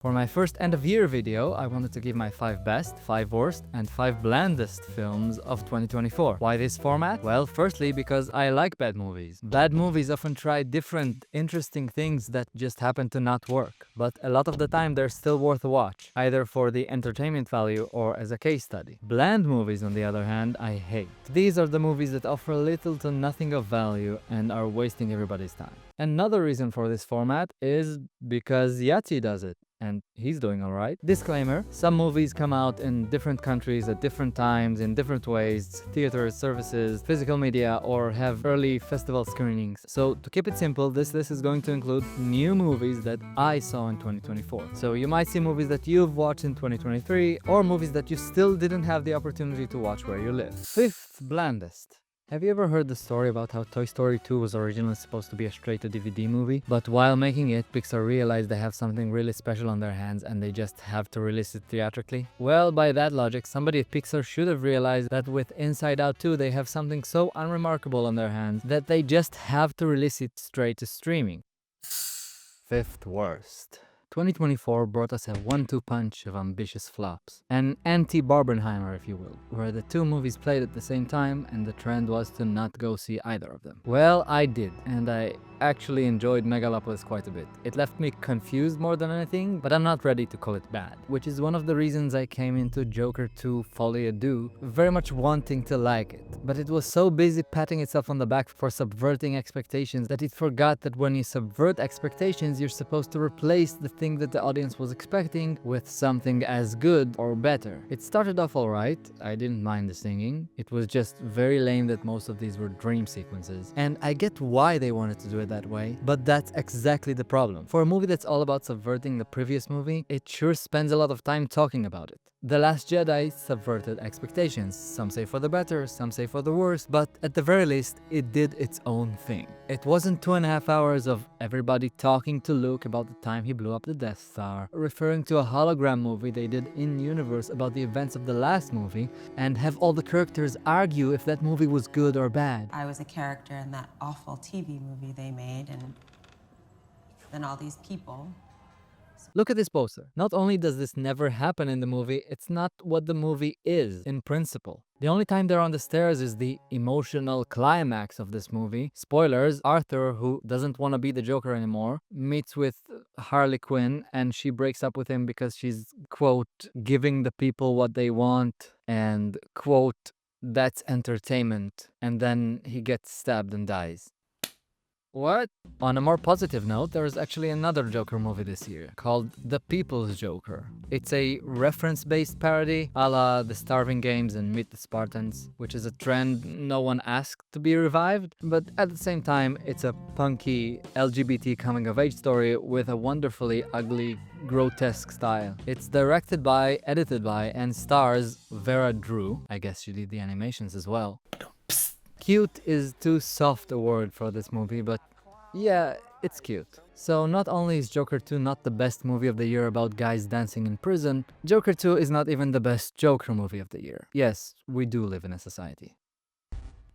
For my first end-of-year video, I wanted to give my 5 best, 5 worst, and 5 blandest films of 2024. Why this format? Well, firstly, because I like bad movies. Bad movies often try different, interesting things that just happen to not work. But a lot of the time, they're still worth a watch, either for the entertainment value or as a case study. Bland movies, on the other hand, I hate. These are the movies that offer little to nothing of value and are wasting everybody's time. Another reason for this format is because Yati does it. And he's doing alright. Disclaimer, some movies come out in different countries at different times, in different ways, theaters, services, physical media, or have early festival screenings. So to keep it simple, this list is going to include new movies that I saw in 2024. So you might see movies that you've watched in 2023, or movies that you still didn't have the opportunity to watch where you live. Fifth, Blandest. Have you ever heard the story about how Toy Story 2 was originally supposed to be a straight-to-DVD movie? But while making it, Pixar realized they have something really special on their hands and they just have to release it theatrically? Well, by that logic, somebody at Pixar should have realized that with Inside Out 2 they have something so unremarkable on their hands that they just have to release it straight to streaming. Fifth worst. 2024 brought us a 1-2 punch of ambitious flops. An anti-Barbenheimer, if you will, where the two movies played at the same time and the trend was to not go see either of them. Well, I did, and I actually enjoyed Megalopolis quite a bit. It left me confused more than anything, but I'm not ready to call it bad, which is one of the reasons I came into Joker 2 Folie à Deux, very much wanting to like it. But it was so busy patting itself on the back for subverting expectations that it forgot that when you subvert expectations, you're supposed to replace the thing that the audience was expecting with something as good or better. It started off alright, I didn't mind the singing. It was just very lame that most of these were dream sequences. And I get why they wanted to do it that way, but that's exactly the problem. For a movie that's all about subverting the previous movie, it sure spends a lot of time talking about it. The Last Jedi subverted expectations. Some say for the better, some say for the worse, but at the very least, it did its own thing. It wasn't 2.5 hours of everybody talking to Luke about the time he blew up the Death Star, referring to a hologram movie they did in-universe about the events of the last movie, and have all the characters argue if that movie was good or bad. I was a character in that awful TV movie they made, and then all these people. Look at this poster. Not only does this never happen in the movie, it's not what the movie is, in principle. The only time they're on the stairs is the emotional climax of this movie. Spoilers, Arthur, who doesn't want to be the Joker anymore, meets with Harley Quinn and she breaks up with him because she's, quote, giving the people what they want and, quote, that's entertainment. And then he gets stabbed and dies. What? On a more positive note, there is actually another Joker movie this year, called The People's Joker. It's a reference-based parody, a la The Starving Games and Meet the Spartans, which is a trend no one asked to be revived, but at the same time, it's a punky LGBT coming-of-age story with a wonderfully ugly, grotesque style. It's directed by, edited by, and stars Vera Drew. I guess she did the animations as well. Cute is too soft a word for this movie, but yeah, it's cute. So not only is Joker 2 not the best movie of the year about guys dancing in prison, Joker 2 is not even the best Joker movie of the year. Yes, we do live in a society.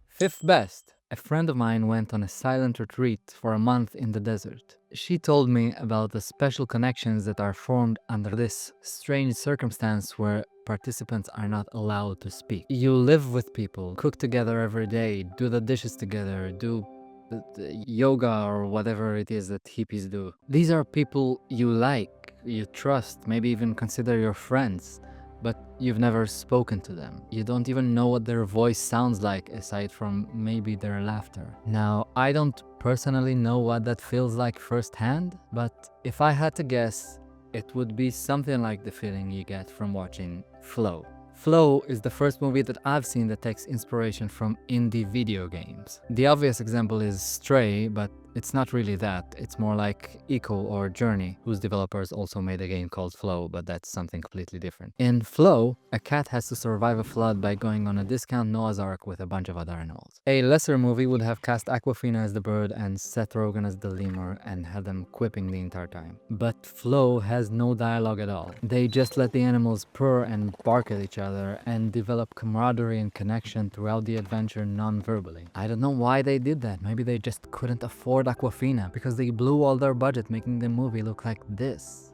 Fifth best. A friend of mine went on a silent retreat for a month in the desert. She told me about the special connections that are formed under this strange circumstance where participants are not allowed to speak. You live with people, cook together every day, do the dishes together, do the yoga or whatever it is that hippies do. These are people you like, you trust, maybe even consider your friends. But you've never spoken to them. You don't even know what their voice sounds like aside from maybe their laughter. Now, I don't personally know what that feels like firsthand, but if I had to guess, it would be something like the feeling you get from watching Flow. Flow is the first movie that I've seen that takes inspiration from indie video games. The obvious example is Stray, but it's not really that. It's more like Eco or Journey, whose developers also made a game called Flow, but that's something completely different. In Flow, a cat has to survive a flood by going on a discount Noah's Ark with a bunch of other animals. A lesser movie would have cast Awkwafina as the bird and Seth Rogen as the lemur and had them quipping the entire time. But Flow has no dialogue at all. They just let the animals purr and bark at each other and develop camaraderie and connection throughout the adventure non-verbally. I don't know why they did that. Maybe they just couldn't afford Awkwafina because they blew all their budget making the movie look like this.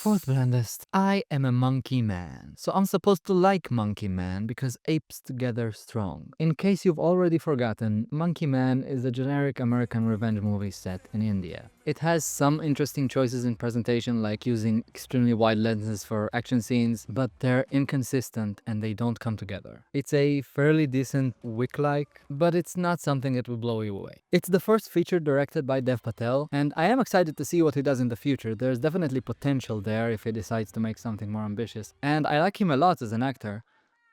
Fourth blandest, I am a monkey man. So I'm supposed to like Monkey Man because apes together strong. In case you've already forgotten, Monkey Man is a generic American revenge movie set in India. It has some interesting choices in presentation, like using extremely wide lenses for action scenes, but they're inconsistent and they don't come together. It's a fairly decent Wick-like, but it's not something that will blow you away. It's the first feature directed by Dev Patel, and I am excited to see what he does in the future. There's definitely potential there if he decides to make something more ambitious, and I like him a lot as an actor.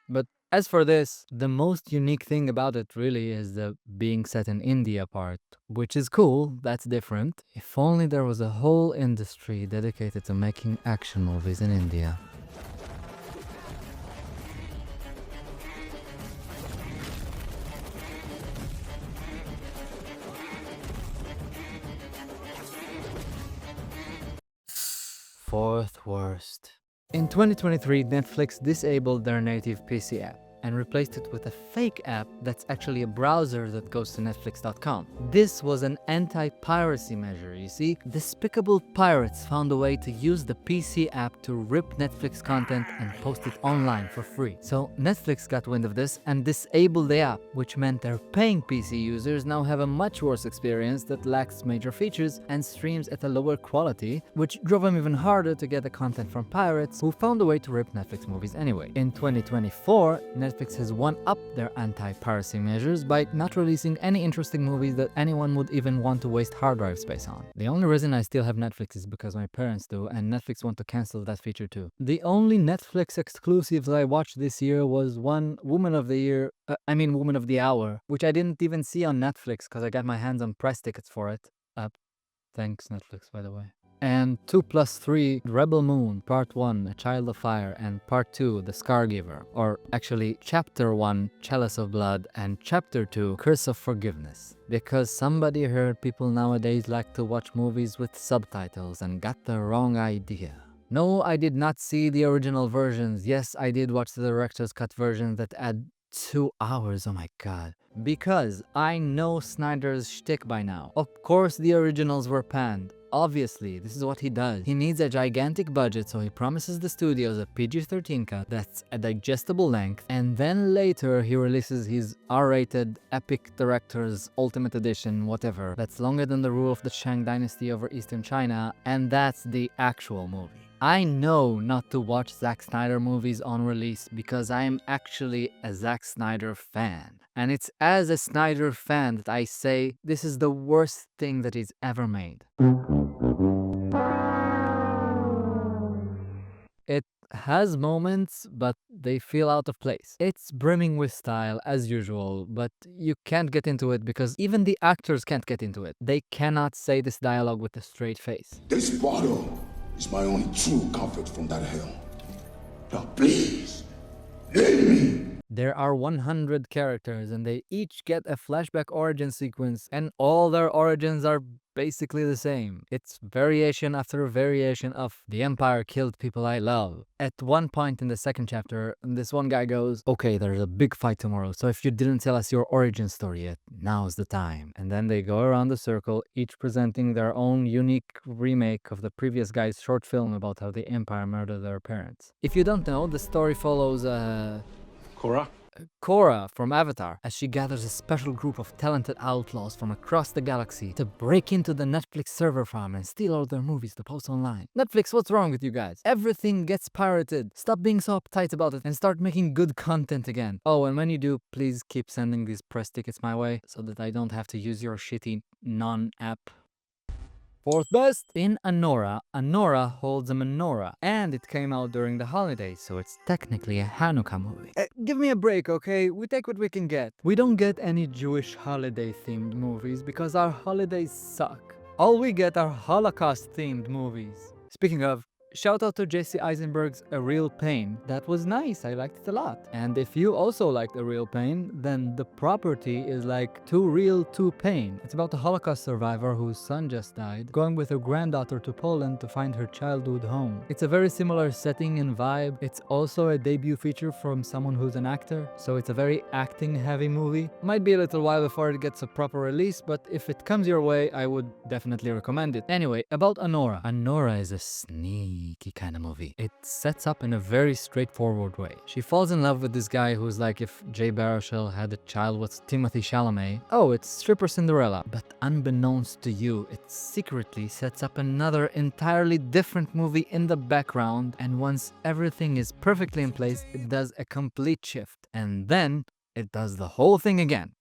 But as for this, the most unique thing about it really is the being set in India part, which is cool, that's different. If only there was a whole industry dedicated to making action movies in India. Fourth worst. In 2023, Netflix disabled their native PC app and replaced it with a fake app that's actually a browser that goes to netflix.com. This was an anti-piracy measure, you see? Despicable pirates found a way to use the PC app to rip Netflix content and post it online for free. So Netflix got wind of this and disabled the app, which meant their paying PC users now have a much worse experience that lacks major features and streams at a lower quality, which drove them even harder to get the content from pirates who found a way to rip Netflix movies anyway. In 2024, Netflix has one-upped their anti-piracy measures by not releasing any interesting movies that anyone would even want to waste hard drive space on. The only reason I still have Netflix is because my parents do, and Netflix want to cancel that feature too. The only Netflix exclusives I watched this year was one Woman of the Year, Woman of the Hour, which I didn't even see on Netflix because I got my hands on press tickets for it. Thanks Netflix, by the way. And 2+3, Rebel Moon, Part 1, A Child of Fire, and Part 2, The Scargiver. Or actually, Chapter 1, Chalice of Blood, and Chapter 2, Curse of Forgiveness. Because somebody heard people nowadays like to watch movies with subtitles and got the wrong idea. No, I did not see the original versions. Yes, I did watch the director's cut version that add 2 hours, oh my god. Because I know Snyder's shtick by now. Of course the originals were panned. Obviously, this is what he does. He needs a gigantic budget, so he promises the studios a PG-13 cut that's a digestible length, and then later he releases his R-rated Epic Director's Ultimate Edition, whatever, that's longer than the rule of the Shang Dynasty over Eastern China, and that's the actual movie. I know not to watch Zack Snyder movies on release because I am actually a Zack Snyder fan. And it's as a Snyder fan that I say this is the worst thing that he's ever made. It has moments, but they feel out of place. It's brimming with style, as usual, but you can't get into it because even the actors can't get into it. They cannot say this dialogue with a straight face. This bottle is my only true comfort from that hell. Now please, leave me. There are 100 characters and they each get a flashback origin sequence and all their origins are basically the same. It's variation after variation of the Empire killed people I love. At one point in the second chapter, this one guy goes, okay, there's a big fight tomorrow, so if you didn't tell us your origin story yet, now's the time. And then they go around the circle, each presenting their own unique remake of the previous guy's short film about how the Empire murdered their parents. If you don't know, the story follows Korra from Avatar, as she gathers a special group of talented outlaws from across the galaxy to break into the Netflix server farm and steal all their movies to post online. Netflix, what's wrong with you guys? Everything gets pirated. Stop being so uptight about it and start making good content again. Oh, and when you do, please keep sending these press tickets my way so that I don't have to use your shitty non-app. Fourth best, in Anora, Anora holds a menorah, and it came out during the holidays, so it's technically a Hannukah movie. Give me a break, okay? We take what we can get. We don't get any Jewish holiday-themed movies because our holidays suck. All we get are Holocaust-themed movies. Speaking of, shout out to Jesse Eisenberg's A Real Pain. That was nice, I liked it a lot. And if you also liked A Real Pain, then The Property is like Too Real, Too Pain. It's about a Holocaust survivor whose son just died, going with her granddaughter to Poland to find her childhood home. It's a very similar setting and vibe. It's also a debut feature from someone who's an actor, so it's a very acting-heavy movie. Might be a little while before it gets a proper release, but if it comes your way, I would definitely recommend it. Anyway, about Anora. Anora is a sneeze. sneaky kind of movie. It sets up in a very straightforward way. She falls in love with this guy who's like if Jay Baruchel had a child with Timothée Chalamet. Oh, it's stripper Cinderella. But unbeknownst to you, it secretly sets up another entirely different movie in the background, and once everything is perfectly in place, it does a complete shift. And then it does the whole thing again.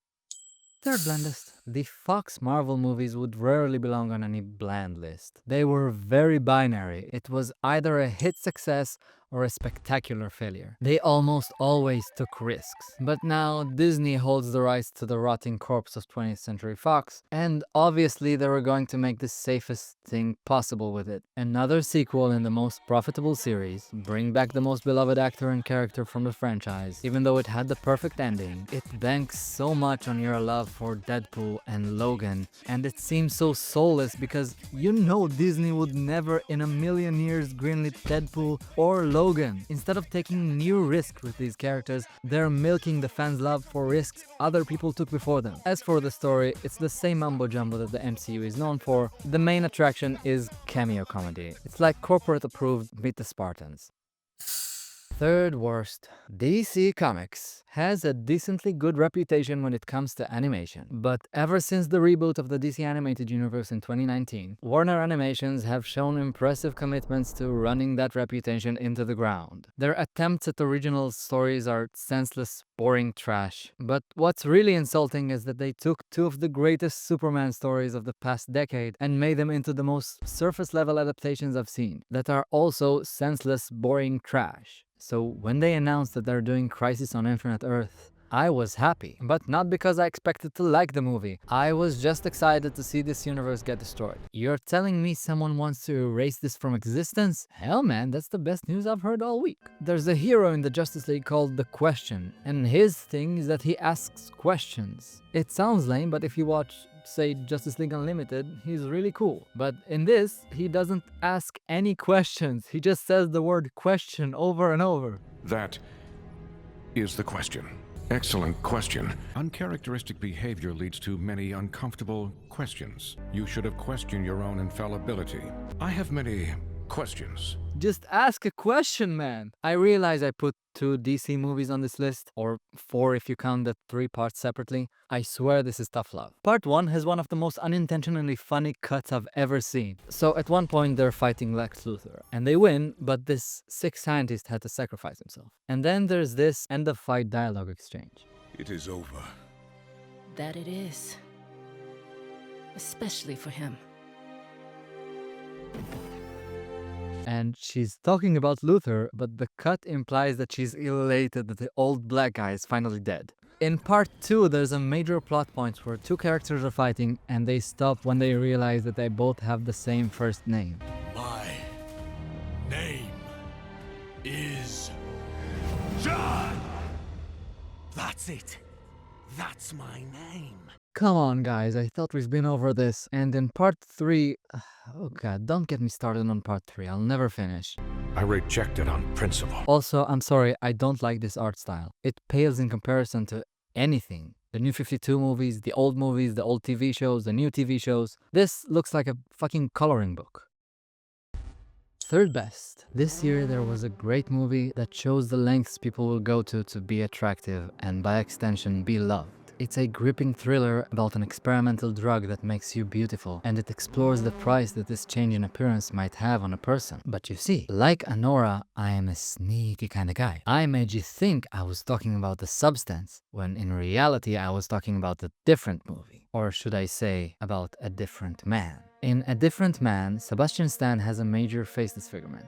Third Blandest. The Fox Marvel movies would rarely belong on any bland list. They were very binary. It was either a hit success or a spectacular failure. They almost always took risks. But now Disney holds the rights to the rotting corpse of 20th Century Fox, and obviously they were going to make the safest thing possible with it. Another sequel in the most profitable series, bring back the most beloved actor and character from the franchise. Even though it had the perfect ending, it banks so much on your love for Deadpool and Logan, and it seems so soulless because you know Disney would never in a million years greenlit Deadpool or Logan. Instead of taking new risks with these characters, they're milking the fans' love for risks other people took before them. As for the story, it's the same mumbo-jumbo that the MCU is known for. The main attraction is cameo comedy. It's like corporate approved Meet the Spartans. Third worst. DC Comics has a decently good reputation when it comes to animation, but ever since the reboot of the DC Animated Universe in 2019, Warner Animations have shown impressive commitments to running that reputation into the ground. Their attempts at original stories are senseless, boring trash, but what's really insulting is that they took two of the greatest Superman stories of the past decade and made them into the most surface-level adaptations I've seen, that are also senseless, boring trash. So when they announced that they're doing Crisis on Infinite Earth, I was happy, but not because I expected to like the movie. I was just excited to see this universe get destroyed. You're telling me someone wants to erase this from existence? Hell man, that's the best news I've heard all week. There's a hero in the Justice League called The Question, and his thing is that he asks questions. It sounds lame, but if you watch, say, Justice League Unlimited, he's really cool. But in this, he doesn't ask any questions. He just says the word question over and over. That is the question. Excellent question. Uncharacteristic behavior leads to many uncomfortable questions. You should have questioned your own infallibility. I have many questions. Just ask a question, man. I realize I put 2 DC movies on this list, or 4 if you count the 3 parts separately. I swear this is tough love. Part 1 has one of the most unintentionally funny cuts I've ever seen. So at one point they're fighting Lex Luthor, and they win, but this sick scientist had to sacrifice himself. And then there's this end-of-fight dialogue exchange. It is over. That it is. Especially for him. And she's talking about Luthor, but the cut implies that she's elated that the old black guy is finally dead. In part 2, there's a major plot point where 2 characters are fighting and they stop when they realize that they both have the same first name. My name is John! That's it. That's my name. Come on guys, I thought we've been over this. And in part 3, oh god, don't get me started on part 3, I'll never finish. I reject it on principle. Also, I'm sorry, I don't like this art style. It pales in comparison to anything. The New 52 movies, the old TV shows, the new TV shows. This looks like a fucking coloring book. Third best. This year there was a great movie that shows the lengths people will go to be attractive and by extension be loved. It's a gripping thriller about an experimental drug that makes you beautiful, and it explores the price that this change in appearance might have on a person. But you see, like Anora, I am a sneaky kind of guy. I made you think I was talking about the substance, when in reality I was talking about a different movie. Or should I say, about a different man. In A Different Man, Sebastian Stan has a major face disfigurement.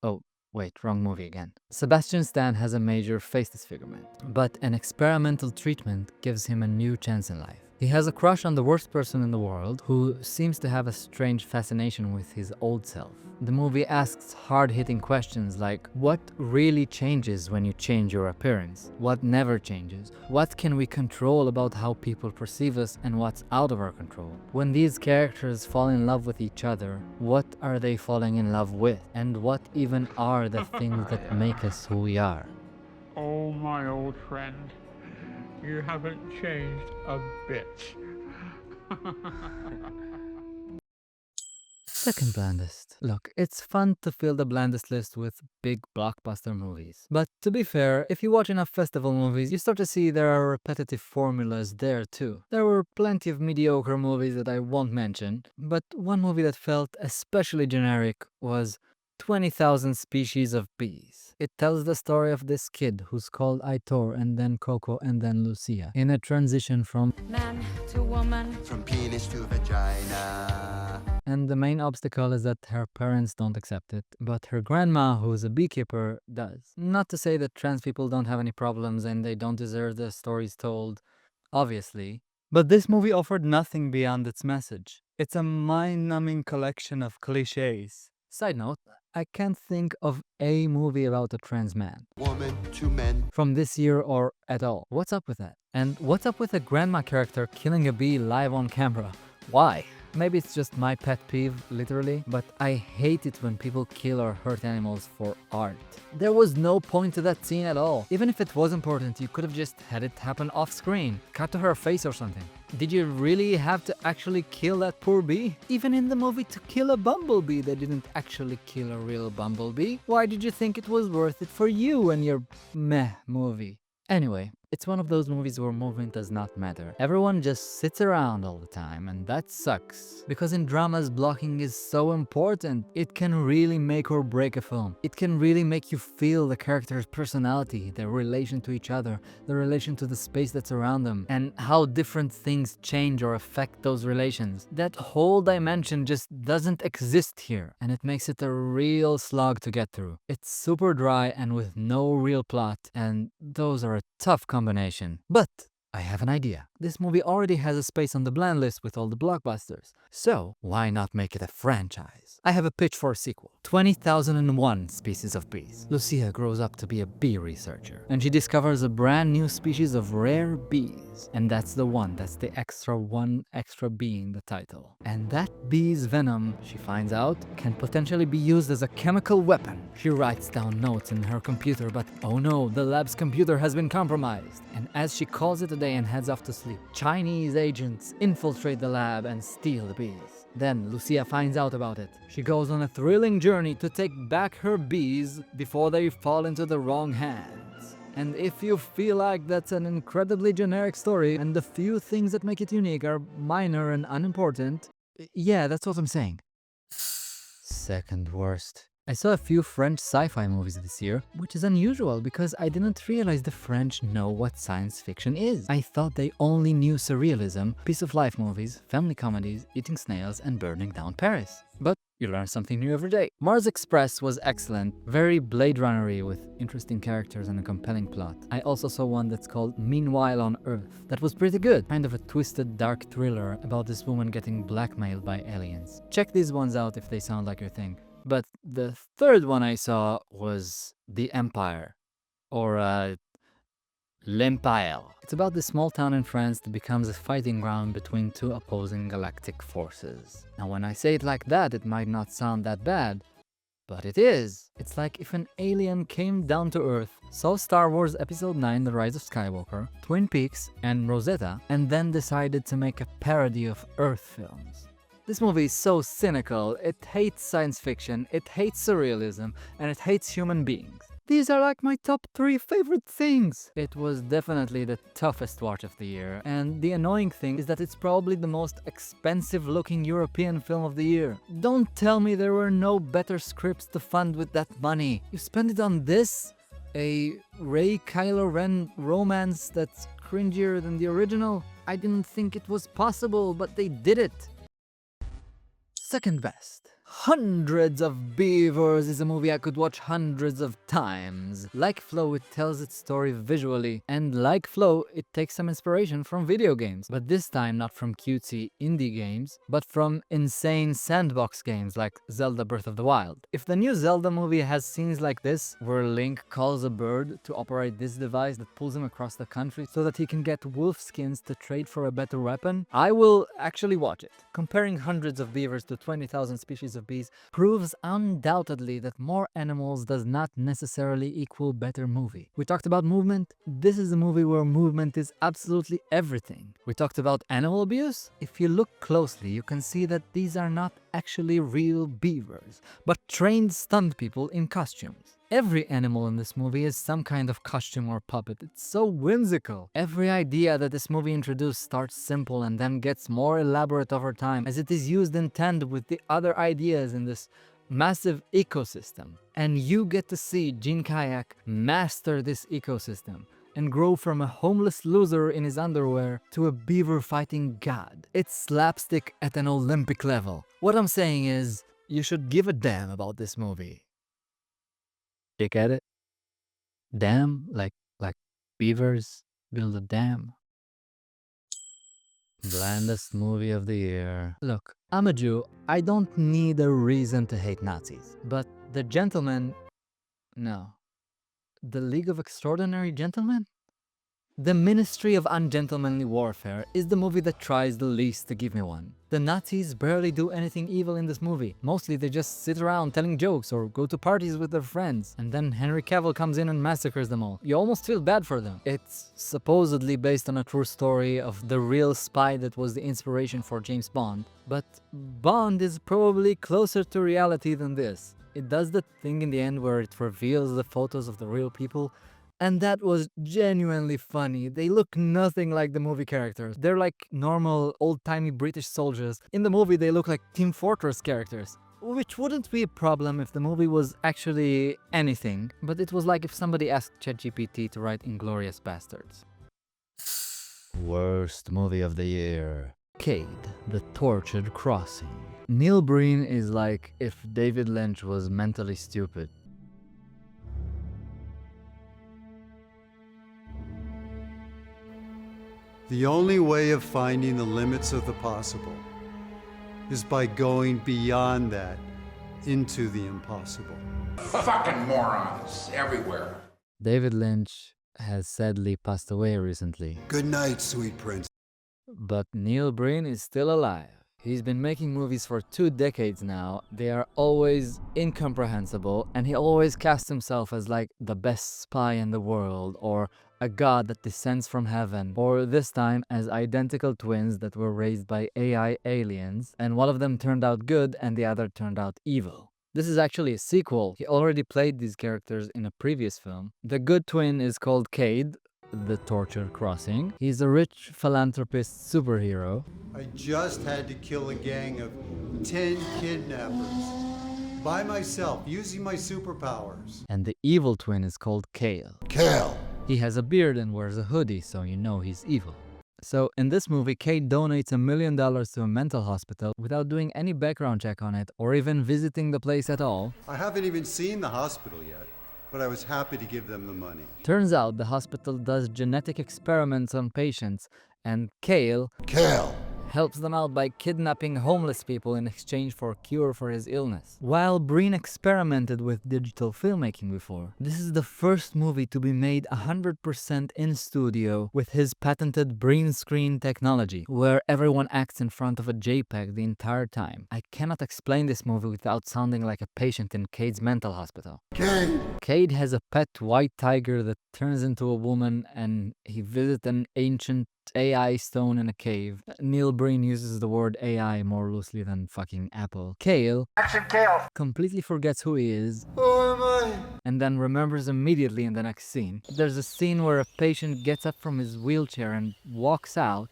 Oh, wait, wrong movie again. Sebastian Stan has a major face disfigurement, but an experimental treatment gives him a new chance in life. He has a crush on the worst person in the world, who seems to have a strange fascination with his old self. The movie asks hard-hitting questions like, what really changes when you change your appearance? What never changes? What can we control about how people perceive us and what's out of our control? When these characters fall in love with each other, what are they falling in love with? And what even are the things that make us who we are? Oh, my old friend, you haven't changed a bit. Second blandest. Look, it's fun to fill the blandest list with big blockbuster movies. But to be fair, if you watch enough festival movies, you start to see there are repetitive formulas there too. There were plenty of mediocre movies that I won't mention, but one movie that felt especially generic was 20,000 Species of Bees. It tells the story of this kid who's called Aitor and then Coco and then Lucia in a transition from Man to woman. From penis to vagina. and the main obstacle is that her parents don't accept it, but her grandma, who's a beekeeper, does. Not to say that trans people don't have any problems and they don't deserve the stories told, obviously. But this movie offered nothing beyond its message. It's a mind-numbing collection of cliches. Side note, I can't think of a movie about a trans man Woman to men. from this year or at all. What's up with that? And what's up with a grandma character killing a bee live on camera? Why? Maybe it's just my pet peeve, literally, but I hate it when people kill or hurt animals for art. There was no point to that scene at all. Even if it was important, you could have just had it happen off screen, cut to her face or something. Did you really have to actually kill that poor bee? Even in the movie To Kill a Bumblebee, they didn't actually kill a real bumblebee. Why did you think it was worth it for you and your meh movie? Anyway, it's one of those movies where movement does not matter. Everyone just sits around all the time, and that sucks. Because in dramas, blocking is so important. It can really make or break a film. It can really make you feel the character's personality, their relation to each other, the relation to the space that's around them, and how different things change or affect those relations. That whole dimension just doesn't exist here, and it makes it a real slog to get through. It's super dry and with no real plot, and those are a tough combination. But I have an idea. This movie already has a space on the bland list with all the blockbusters. So, why not make it a franchise? I have a pitch for a sequel. 20,001 Species of Bees. Lucia grows up to be a bee researcher, and she discovers a brand new species of rare bees. And that's the one, that's the extra bee in the title. And that bee's venom, she finds out, can potentially be used as a chemical weapon. She writes down notes in her computer, but oh no, the lab's computer has been compromised. And as she calls it a day and heads off to sleep, Chinese agents infiltrate the lab and steal the bees. Then Lucia finds out about it. She goes on a thrilling journey to take back her bees before they fall into the wrong hands. And if you feel like that's an incredibly generic story and the few things that make it unique are minor and unimportant, yeah, that's what I'm saying. Second worst. I saw a few French sci-fi movies this year, which is unusual because I didn't realize the French know what science fiction is. I thought they only knew surrealism, piece-of-life movies, family comedies, eating snails, and burning down Paris. But you learn something new every day. Mars Express was excellent, very Blade Runner-y with interesting characters and a compelling plot. I also saw one that's called Meanwhile on Earth. That was pretty good, kind of a twisted dark thriller about this woman getting blackmailed by aliens. Check these ones out if they sound like your thing. But the third one I saw was The Empire, or L'Empire. It's about this small town in France that becomes a fighting ground between two opposing galactic forces. Now when I say it like that, it might not sound that bad, but it is. It's like if an alien came down to Earth, saw Star Wars Episode 9 The Rise of Skywalker, Twin Peaks, and Rosetta, and then decided to make a parody of Earth films. This movie is so cynical, it hates science fiction, it hates surrealism, and it hates human beings. These are like my top 3 favorite things. It was definitely the toughest watch of the year, and the annoying thing is that it's probably the most expensive looking European film of the year. Don't tell me there were no better scripts to fund with that money. You spend it on this? A Rey Kylo Ren romance that's cringier than the original? I didn't think it was possible, but they did it. Second best. Hundreds of Beavers is a movie I could watch hundreds of times. Like Flow, it tells its story visually, and like Flow, it takes some inspiration from video games, but this time not from cutesy indie games, but from insane sandbox games like Zelda Breath of the Wild. If the new Zelda movie has scenes like this, where Link calls a bird to operate this device that pulls him across the country so that he can get wolf skins to trade for a better weapon, I will actually watch it. Comparing hundreds of beavers to 20,000 species of of bees proves undoubtedly that more animals does not necessarily equal better movie. We talked about movement. This is a movie where movement is absolutely everything. We talked about animal abuse. If you look closely, you can see that these are not actually real beavers, but trained stunt people in costumes. Every animal in this movie is some kind of costume or puppet. It's so whimsical. Every idea that this movie introduced starts simple and then gets more elaborate over time as it is used in tandem with the other ideas in this massive ecosystem. And you get to see Gene Kayak master this ecosystem and grow from a homeless loser in his underwear to a beaver fighting god. It's slapstick at an Olympic level. What I'm saying is, you should give a damn about this movie. You get it? Dam? Like beavers build a dam. Blandest movie of the year. Look, I'm a Jew. I don't need a reason to hate Nazis. But The Gentleman... No. The League of Extraordinary Gentlemen? The Ministry of Ungentlemanly Warfare is the movie that tries the least to give me one. The Nazis barely do anything evil in this movie. Mostly they just sit around telling jokes or go to parties with their friends. And then Henry Cavill comes in and massacres them all. You almost feel bad for them. It's supposedly based on a true story of the real spy that was the inspiration for James Bond. But Bond is probably closer to reality than this. It does the thing in the end where it reveals the photos of the real people. And that was genuinely funny. They look nothing like the movie characters. They're like normal, old-timey British soldiers. In the movie, they look like Team Fortress characters. Which wouldn't be a problem if the movie was actually anything. But it was like if somebody asked ChatGPT to write Inglourious Bastards. Worst movie of the year. Cade, The Tortured Crossing. Neil Breen is like if David Lynch was mentally stupid. The only way of finding the limits of the possible is by going beyond that into the impossible. Fucking morons everywhere. David Lynch has sadly passed away recently, Good night, sweet prince. but Neil Breen is still alive. He's been making movies for 2 decades now. They are always incomprehensible, and he always casts himself as like the best spy in the world, or a god that descends from heaven, or this time as identical twins that were raised by AI aliens, and one of them turned out good and the other turned out evil. This is actually a sequel. He already played these characters in a previous film. The good twin is called Cade, The Tortured Crossing. He's a rich philanthropist superhero. I just had to kill a gang of 10 kidnappers by myself using my superpowers. And the evil twin is called Kale. Kale. He has a beard and wears a hoodie, so you know he's evil. So in this movie, Kate donates $1 million to a mental hospital without doing any background check on it or even visiting the place at all. I haven't even seen the hospital yet, but I was happy to give them the money. Turns out the hospital does genetic experiments on patients, and Kale helps them out by kidnapping homeless people in exchange for a cure for his illness. While Breen experimented with digital filmmaking before, this is the first movie to be made 100% in studio with his patented Breen screen technology, where everyone acts in front of a JPEG the entire time. I cannot explain this movie without sounding like a patient in Cade's mental hospital. Cade has a pet white tiger that turns into a woman, and he visits an ancient AI stone in a cave. Neil Breen uses the word AI more loosely than fucking Apple. Kale completely forgets who he is. Who am I? And then remembers immediately in the next scene. There's a scene where a patient gets up from his wheelchair and walks out.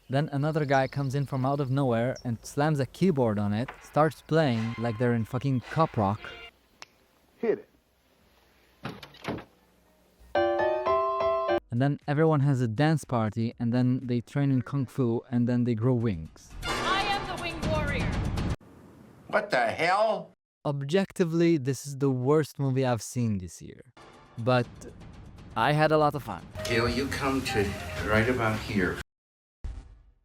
Then another guy comes in from out of nowhere and slams a keyboard on it, starts playing like they're in fucking cop rock. Hit it. And then everyone has a dance party, and then they train in Kung Fu, and then they grow wings. I am the winged warrior. What the hell? Objectively, this is the worst movie I've seen this year. But I had a lot of fun. Kale, you come to right about here.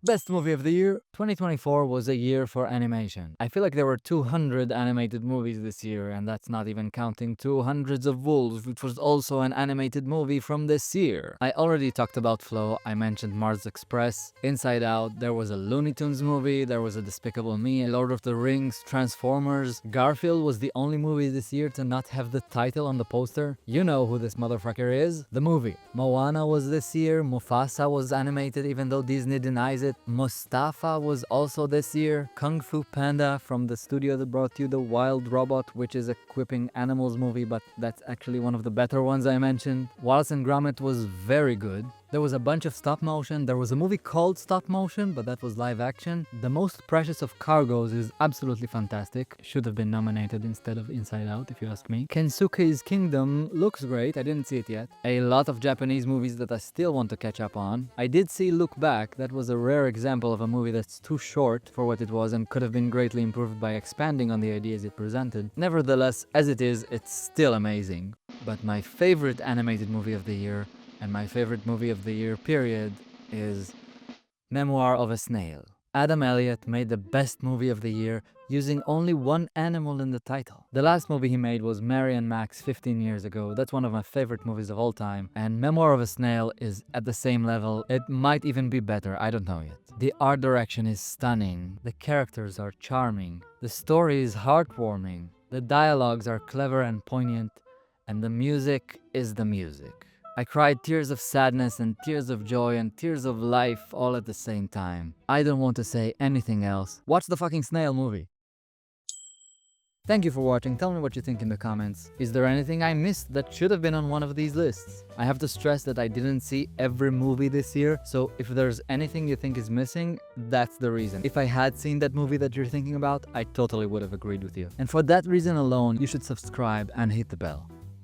Best movie of the year? 2024 was a year for animation. I feel like there were 200 animated movies this year, and that's not even counting 200s of Wolves, which was also an animated movie from this year. I already talked about Flow, I mentioned Mars Express, Inside Out, there was a Looney Tunes movie, there was a Despicable Me, a Lord of the Rings, Transformers. Garfield was the only movie this year to not have the title on the poster. You know who this motherfucker is. The movie. Moana was this year, Mufasa was animated even though Disney denies it. Mustafa was also this year. Kung Fu Panda from the studio that brought you The Wild Robot, which is a quipping animals movie, but that's actually one of the better ones I mentioned. Wallace and Gromit was very good. There was a bunch of stop motion. There was a movie called Stop Motion, but that was live action. The Most Precious of Cargos is absolutely fantastic. Should have been nominated instead of Inside Out, if you ask me. Kensuke's Kingdom looks great. I didn't see it yet. A lot of Japanese movies that I still want to catch up on. I did see Look Back. That was a rare example of a movie that's too short for what it was and could have been greatly improved by expanding on the ideas it presented. Nevertheless, as it is, it's still amazing. But my favorite animated movie of the year, and my favorite movie of the year, period, is Memoir of a Snail. Adam Elliott made the best movie of the year using only one animal in the title. The last movie he made was Mary and Max 15 years ago. That's one of my favorite movies of all time. And Memoir of a Snail is at the same level. It might even be better, I don't know yet. The art direction is stunning. The characters are charming. The story is heartwarming. The dialogues are clever and poignant. And the music is the music. I cried tears of sadness and tears of joy and tears of life all at the same time. I don't want to say anything else. Watch the fucking snail movie. Thank you for watching. Tell me what you think in the comments. Is there anything I missed that should have been on one of these lists? I have to stress that I didn't see every movie this year, so if there's anything you think is missing, that's the reason. If I had seen that movie that you're thinking about, I totally would have agreed with you. And for that reason alone, you should subscribe and hit the bell.